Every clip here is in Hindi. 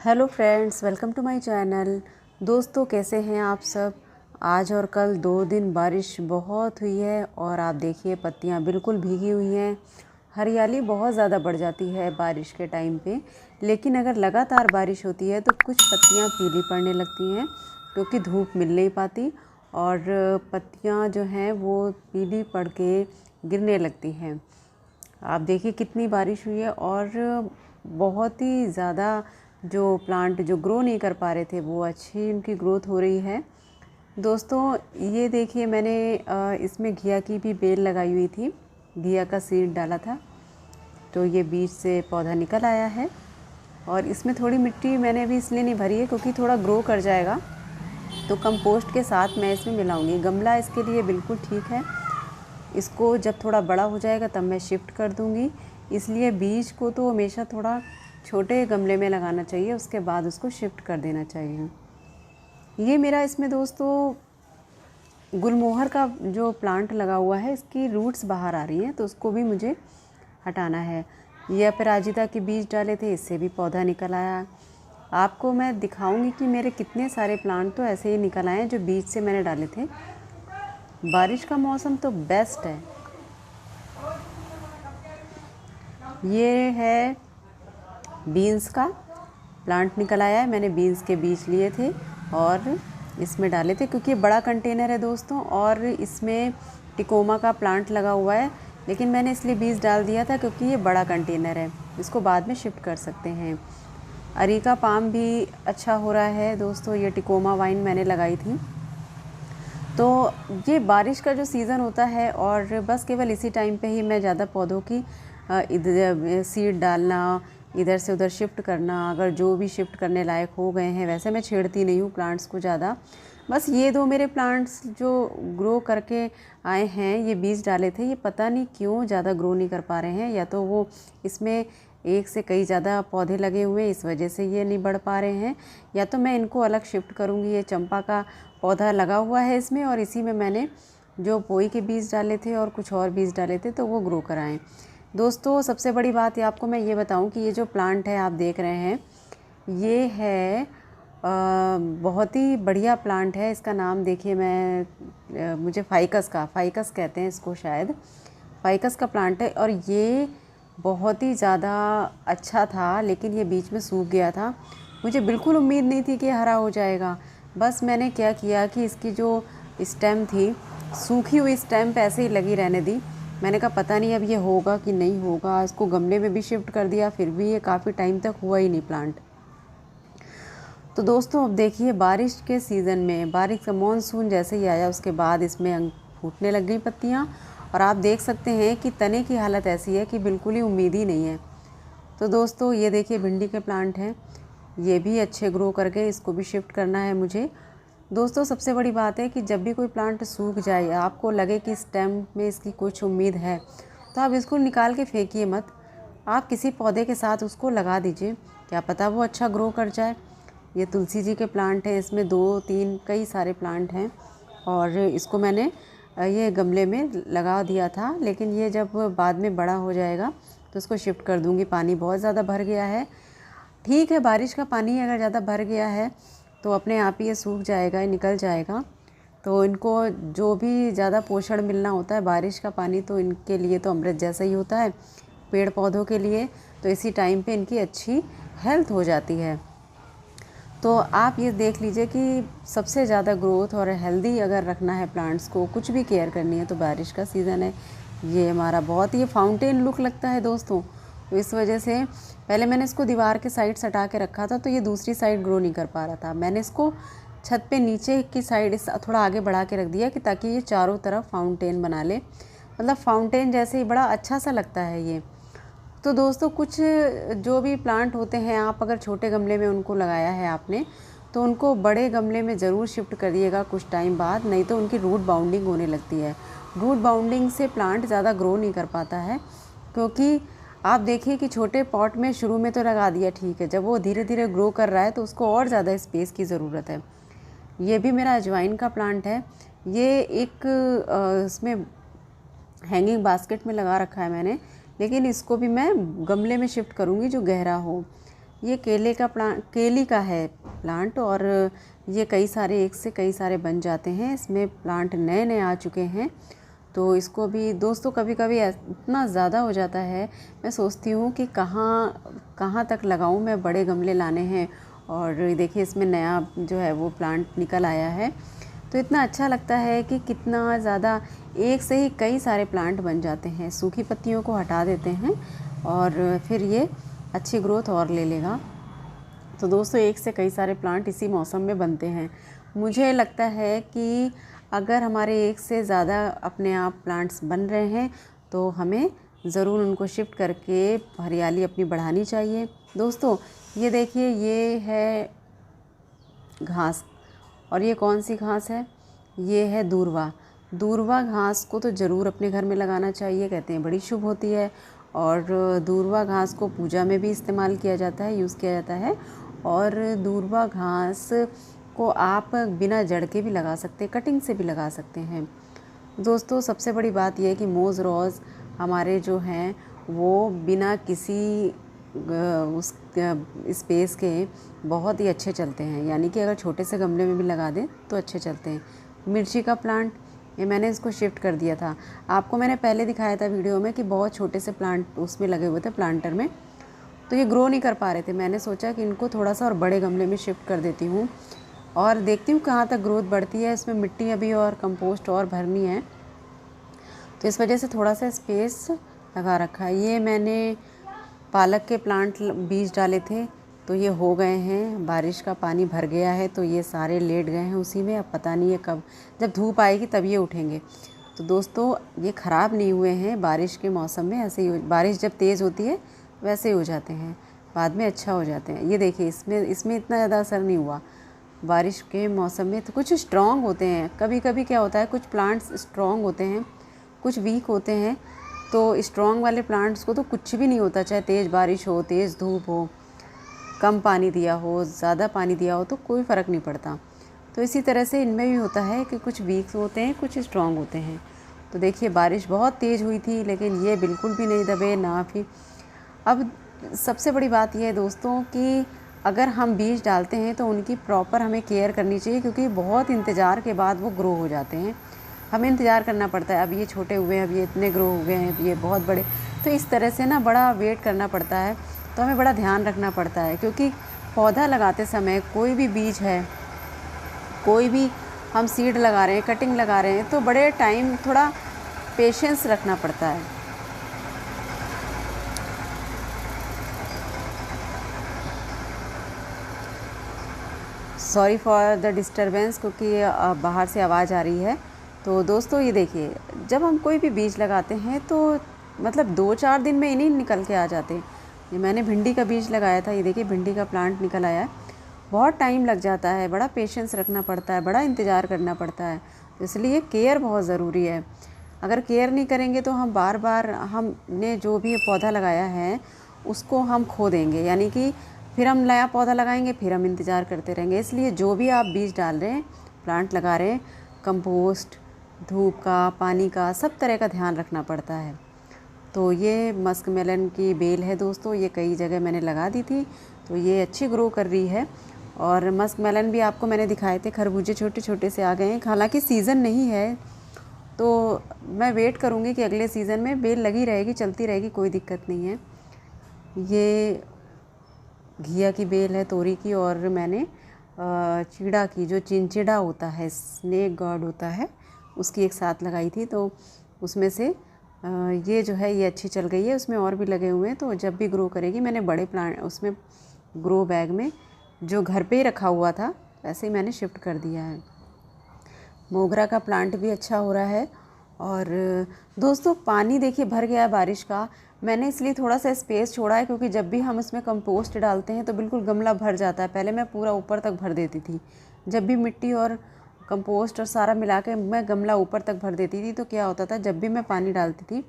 Hello friends, welcome to my channel. दोस्तों, कैसे हैं आप सब। आज और कल 2 दिन बारिश बहुत हुई है और आप देखिए पत्तियां बिल्कुल भीगी हुई हैं। हरियाली बहुत ज़्यादा बढ़ जाती है बारिश के टाइम पे, लेकिन अगर लगातार बारिश होती है तो कुछ पत्तियां पीली पड़ने लगती हैं क्योंकि धूप मिल नहीं पाती और पत्तियां जो हैं वो पीली पड़ के गिरने लगती हैं। आप देखिए कितनी बारिश हुई है और बहुत ही ज़्यादा जो प्लांट जो ग्रो नहीं कर पा रहे थे वो अच्छी उनकी ग्रोथ हो रही है। दोस्तों, ये देखिए मैंने इसमें घिया की भी बेल लगाई हुई थी, घिया का सीड डाला था तो ये बीज से पौधा निकल आया है। और इसमें थोड़ी मिट्टी मैंने अभी इसलिए नहीं भरी है क्योंकि थोड़ा ग्रो कर जाएगा तो कंपोस्ट के साथ मैं इसमें मिलाऊंगी। गमला इसके लिए बिल्कुल ठीक है। इसको जब थोड़ा बड़ा हो जाएगा तब मैं शिफ्ट कर दूंगी, इसलिए बीज को तो हमेशा थोड़ा छोटे गमले में लगाना चाहिए, उसके बाद उसको शिफ्ट कर देना चाहिए। ये मेरा इसमें दोस्तों गुलमोहर का जो प्लांट लगा हुआ है, इसकी रूट्स बाहर आ रही हैं तो उसको भी मुझे हटाना है। ये अपराजिता के बीज डाले थे, इससे भी पौधा निकल आया। आपको मैं दिखाऊंगी कि मेरे कितने सारे प्लांट तो ऐसे ही निकल आए हैं जो बीज से मैंने डाले थे। बारिश का मौसम तो बेस्ट है। ये है बीन्स का प्लांट निकल आया है। मैंने बीन्स के बीज लिए थे और इसमें डाले थे क्योंकि ये बड़ा कंटेनर है दोस्तों और इसमें टिकोमा का प्लांट लगा हुआ है, लेकिन मैंने इसलिए बीज डाल दिया था क्योंकि ये बड़ा कंटेनर है, इसको बाद में शिफ्ट कर सकते हैं। अरीका पाम भी अच्छा हो रहा है दोस्तों। ये टिकोमा वाइन मैंने लगाई थी। तो ये बारिश का जो सीज़न होता है और बस केवल इसी टाइम पे ही मैं ज़्यादा पौधों की इधर सीड डालना, इधर से उधर शिफ्ट करना, अगर जो भी शिफ्ट करने लायक हो गए हैं, वैसे मैं छेड़ती नहीं हूँ प्लांट्स को ज़्यादा। बस ये 2 मेरे प्लांट्स जो ग्रो करके आए हैं, ये बीज डाले थे, ये पता नहीं क्यों ज़्यादा ग्रो नहीं कर पा रहे हैं, या तो वो इसमें एक से कई ज़्यादा पौधे लगे हुए हैं इस वजह से ये नहीं बढ़ पा रहे हैं, या तो मैं इनको अलग शिफ्ट करूँगी। ये चंपा का पौधा लगा हुआ है इसमें और इसी में मैंने जो पोई के बीज डाले थे और कुछ और बीज डाले थे तो वो ग्रो कराएं। दोस्तों, सबसे बड़ी बात ये आपको मैं ये बताऊं कि ये जो प्लांट है आप देख रहे हैं, ये है बहुत ही बढ़िया प्लांट है। इसका नाम देखिए, मुझे फाइकस कहते हैं इसको, शायद फाइकस का प्लांट है और ये बहुत ही ज़्यादा अच्छा था, लेकिन ये बीच में सूख गया था। मुझे बिल्कुल उम्मीद नहीं थी कि हरा हो जाएगा। बस मैंने क्या किया कि इसकी जो स्टेम थी, सूखी हुई स्टेम पे ऐसे ही लगी रहने दी। मैंने कहा पता नहीं अब ये होगा कि नहीं होगा। इसको गमले में भी शिफ्ट कर दिया, फिर भी ये काफ़ी टाइम तक हुआ ही नहीं प्लांट। तो दोस्तों, अब देखिए बारिश के सीज़न में, बारिश का मानसून जैसे ही आया उसके बाद इसमें फूटने लग गई पत्तियाँ और आप देख सकते हैं कि तने की हालत ऐसी है कि बिल्कुल ही उम्मीद ही नहीं है। तो दोस्तों, ये देखिए भिंडी के प्लांट हैं, ये भी अच्छे ग्रो कर गए, इसको भी शिफ्ट करना है मुझे। दोस्तों, सबसे बड़ी बात है कि जब भी कोई प्लांट सूख जाए, आपको लगे कि स्टेम में इसकी कुछ उम्मीद है, तो आप इसको निकाल के फेंकिए मत। आप किसी पौधे के साथ उसको लगा दीजिए, क्या पता वो अच्छा ग्रो कर जाए। ये तुलसी जी के प्लांट हैं, इसमें 2-3 कई सारे प्लांट हैं और इसको मैंने ये गमले में लगा दिया था, लेकिन ये जब बाद में बड़ा हो जाएगा तो इसको शिफ्ट कर दूँगी। पानी बहुत ज़्यादा भर गया है। ठीक है, बारिश का पानी अगर ज़्यादा भर गया है तो अपने आप ही ये सूख जाएगा, ये निकल जाएगा। तो इनको जो भी ज़्यादा पोषण मिलना होता है, बारिश का पानी तो इनके लिए तो अमृत जैसा ही होता है, पेड़ पौधों के लिए। तो इसी टाइम पे इनकी अच्छी हेल्थ हो जाती है। तो आप ये देख लीजिए कि सबसे ज़्यादा ग्रोथ और हेल्दी अगर रखना है प्लांट्स को, कुछ भी केयर करनी है, तो बारिश का सीज़न है। ये हमारा बहुत ही फाउंटेन लुक लगता है दोस्तों। तो इस वजह से पहले मैंने इसको दीवार के साइड सटा के रखा था तो ये दूसरी साइड ग्रो नहीं कर पा रहा था। मैंने इसको छत पे नीचे की साइड थोड़ा आगे बढ़ा के रख दिया कि ताकि ये चारों तरफ फाउंटेन बना ले, मतलब फाउंटेन जैसे ही बड़ा अच्छा सा लगता है ये। तो दोस्तों, कुछ जो भी प्लांट होते हैं, आप अगर छोटे गमले में उनको लगाया है आपने, तो उनको बड़े गमले में ज़रूर शिफ्ट करिएगा कुछ टाइम बाद, नहीं तो उनकी रूट बाउंडिंग होने लगती है। रूट बाउंडिंग से प्लांट ज़्यादा ग्रो नहीं कर पाता है, क्योंकि आप देखिए कि छोटे पॉट में शुरू में तो लगा दिया ठीक है, जब वो धीरे धीरे ग्रो कर रहा है तो उसको और ज़्यादा स्पेस की ज़रूरत है। ये भी मेरा अजवाइन का प्लांट है। ये एक इसमें हैंगिंग बास्केट में लगा रखा है मैंने, लेकिन इसको भी मैं गमले में शिफ्ट करूँगी जो गहरा हो। ये केली का है प्लांट, और ये कई सारे, एक से कई सारे बन जाते हैं। इसमें प्लांट नए नए आ चुके हैं। तो इसको भी दोस्तों कभी कभी इतना ज़्यादा हो जाता है, मैं सोचती हूँ कि कहाँ तक लगाऊँ, मैं बड़े गमले लाने हैं। और देखिए इसमें नया जो है वो प्लांट निकल आया है। तो इतना अच्छा लगता है कि कितना ज़्यादा एक से ही कई सारे प्लांट बन जाते हैं। सूखी पत्तियों को हटा देते हैं और फिर ये अच्छी ग्रोथ और ले लेगा। तो दोस्तों एक से कई सारे प्लांट इसी मौसम में बनते हैं। मुझे लगता है कि अगर हमारे एक से ज़्यादा अपने आप प्लांट्स बन रहे हैं तो हमें ज़रूर उनको शिफ्ट करके हरियाली अपनी बढ़ानी चाहिए। दोस्तों ये देखिए, ये है घास, और ये कौन सी घास है, ये है दूर्वा। दूर्वा घास को तो ज़रूर अपने घर में लगाना चाहिए, कहते हैं बड़ी शुभ होती है। और दूर्वा घास को पूजा में भी इस्तेमाल किया जाता है, यूज़ किया जाता है। और दूर्वा घास को आप बिना जड़ के भी लगा सकते हैं, कटिंग से भी लगा सकते हैं। दोस्तों सबसे बड़ी बात यह है कि मोज़ रोज़ हमारे जो हैं वो बिना किसी उस स्पेस के बहुत ही अच्छे चलते हैं, यानी कि अगर छोटे से गमले में भी लगा दें तो अच्छे चलते हैं। मिर्ची का प्लांट, ये मैंने इसको शिफ्ट कर दिया था। आपको मैंने पहले दिखाया था वीडियो में कि बहुत छोटे से प्लांट उसमें लगे हुए थे प्लांटर में, तो ये ग्रो नहीं कर पा रहे थे। मैंने सोचा कि इनको थोड़ा सा और बड़े गमले में शिफ्ट कर देती हूँ और देखती हूँ कहाँ तक ग्रोथ बढ़ती है। इसमें मिट्टी अभी और कंपोस्ट और भरनी है, तो इस वजह से थोड़ा सा स्पेस लगा रखा है। ये मैंने पालक के प्लांट बीज डाले थे, तो ये हो गए हैं। बारिश का पानी भर गया है तो ये सारे लेट गए हैं उसी में। अब पता नहीं है कब, जब धूप आएगी तब ये उठेंगे। तो दोस्तों ये ख़राब नहीं हुए हैं, बारिश के मौसम में ऐसे ही, बारिश जब तेज़ होती है वैसे ही हो जाते हैं, बाद में अच्छा हो जाते हैं। ये देखिए इसमें इतना ज़्यादा असर नहीं हुआ। बारिश के मौसम में तो कुछ स्ट्रॉन्ग होते हैं, कभी कभी क्या होता है कुछ प्लांट्स स्ट्रॉन्ग होते हैं, कुछ वीक होते हैं। तो स्ट्रॉन्ग वाले प्लांट्स को तो कुछ भी नहीं होता, चाहे तेज़ बारिश हो, तेज़ धूप हो, कम पानी दिया हो, ज़्यादा पानी दिया हो, तो कोई फ़र्क नहीं पड़ता। तो इसी तरह से इनमें भी होता है कि कुछ वीक होते हैं, कुछ स्ट्रॉन्ग होते हैं। तो देखिए बारिश बहुत तेज़ हुई थी लेकिन ये बिल्कुल भी नहीं दबे ना भी। अब सबसे बड़ी बात यह है दोस्तों कि अगर हम बीज डालते हैं तो उनकी प्रॉपर हमें केयर करनी चाहिए, क्योंकि बहुत इंतज़ार के बाद वो ग्रो हो जाते हैं। हमें इंतज़ार करना पड़ता है, अब ये छोटे हुए हैं, अब ये इतने ग्रो हो गए हैं, अब ये बहुत बड़े, तो इस तरह से ना बड़ा वेट करना पड़ता है। तो हमें बड़ा ध्यान रखना पड़ता है, क्योंकि पौधा लगाते समय कोई भी बीज है, कोई भी हम सीड लगा रहे हैं, कटिंग लगा रहे हैं, तो बड़े टाइम थोड़ा पेशेंस रखना पड़ता है। सॉरी फॉर द डिस्टरबेंस, क्योंकि बाहर से आवाज़ आ रही है। तो दोस्तों ये देखिए, जब हम कोई भी बीज लगाते हैं तो मतलब 2-4 दिन में इन्हीं निकल के आ जाते हैं। ये मैंने भिंडी का बीज लगाया था, ये देखिए भिंडी का प्लांट निकल आया है। बहुत टाइम लग जाता है, बड़ा पेशेंस रखना पड़ता है, बड़ा इंतज़ार करना पड़ता है, तो इसलिए केयर बहुत ज़रूरी है। अगर केयर नहीं करेंगे तो हम बार बार हमने जो भी पौधा लगाया है उसको हम खो देंगे, यानी कि फिर हम नया पौधा लगाएंगे, फिर हम इंतज़ार करते रहेंगे। इसलिए जो भी आप बीज डाल रहे हैं, प्लांट लगा रहे हैं, कंपोस्ट, धूप का, पानी का, सब तरह का ध्यान रखना पड़ता है। तो ये मस्क मेलन की बेल है दोस्तों, ये कई जगह मैंने लगा दी थी, तो ये अच्छी ग्रो कर रही है। और मस्क मेलन भी आपको मैंने दिखाए थे, खरबूजे छोटे छोटे से आ गए हैं। हालांकि सीज़न नहीं है, तो मैं वेट करूँगी कि अगले सीज़न में बेल लगी रहेगी, चलती रहेगी, कोई दिक्कत नहीं है। ये घिया की बेल है, तोरी की, और मैंने चीड़ा की, जो चिंचिड़ा होता है, स्नेक गॉड होता है, उसकी एक साथ लगाई थी। तो उसमें से ये जो है ये अच्छी चल गई है, उसमें और भी लगे हुए हैं। तो जब भी ग्रो करेगी, मैंने बड़े प्लांट उसमें ग्रो बैग में जो घर पे ही रखा हुआ था वैसे ही मैंने शिफ्ट कर दिया है। मोगरा का प्लांट भी अच्छा हो रहा है। और दोस्तों पानी देखिए भर गया है बारिश का, मैंने इसलिए थोड़ा सा स्पेस छोड़ा है, क्योंकि जब भी हम इसमें कंपोस्ट डालते हैं तो बिल्कुल गमला भर जाता है। पहले मैं पूरा ऊपर तक भर देती थी, जब भी मिट्टी और कंपोस्ट और सारा मिला के मैं गमला ऊपर तक भर देती थी, तो क्या होता था जब भी मैं पानी डालती थी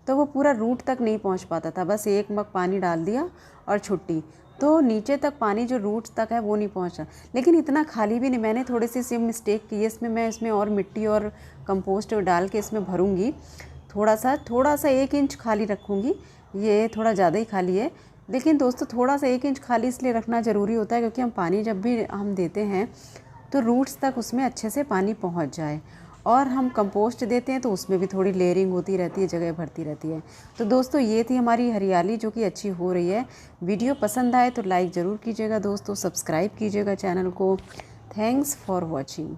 तो वो पूरा रूट तक नहीं पहुंच पाता था। बस एक मग पानी डाल दिया और छुट्टी, तो नीचे तक पानी जो रूट्स तक है वो नहीं पहुंचा। लेकिन इतना खाली भी नहीं, मैंने थोड़ी सी मिस्टेक की है इसमें। मैं इसमें और मिट्टी और कंपोस्ट डाल के इसमें भरूँगी, थोड़ा सा 1 इंच खाली रखूँगी। ये थोड़ा ज़्यादा ही खाली है, लेकिन दोस्तों थोड़ा सा 1 इंच खाली इसलिए रखना ज़रूरी होता है क्योंकि हम पानी जब भी हम देते हैं तो रूट्स तक उसमें अच्छे से पानी पहुंच जाए। और हम कंपोस्ट देते हैं तो उसमें भी थोड़ी लेयरिंग होती रहती है, जगह भरती रहती है। तो दोस्तों ये थी हमारी हरियाली जो कि अच्छी हो रही है। वीडियो पसंद आए तो लाइक ज़रूर कीजिएगा दोस्तों, सब्सक्राइब कीजिएगा चैनल को। Thanks for watching.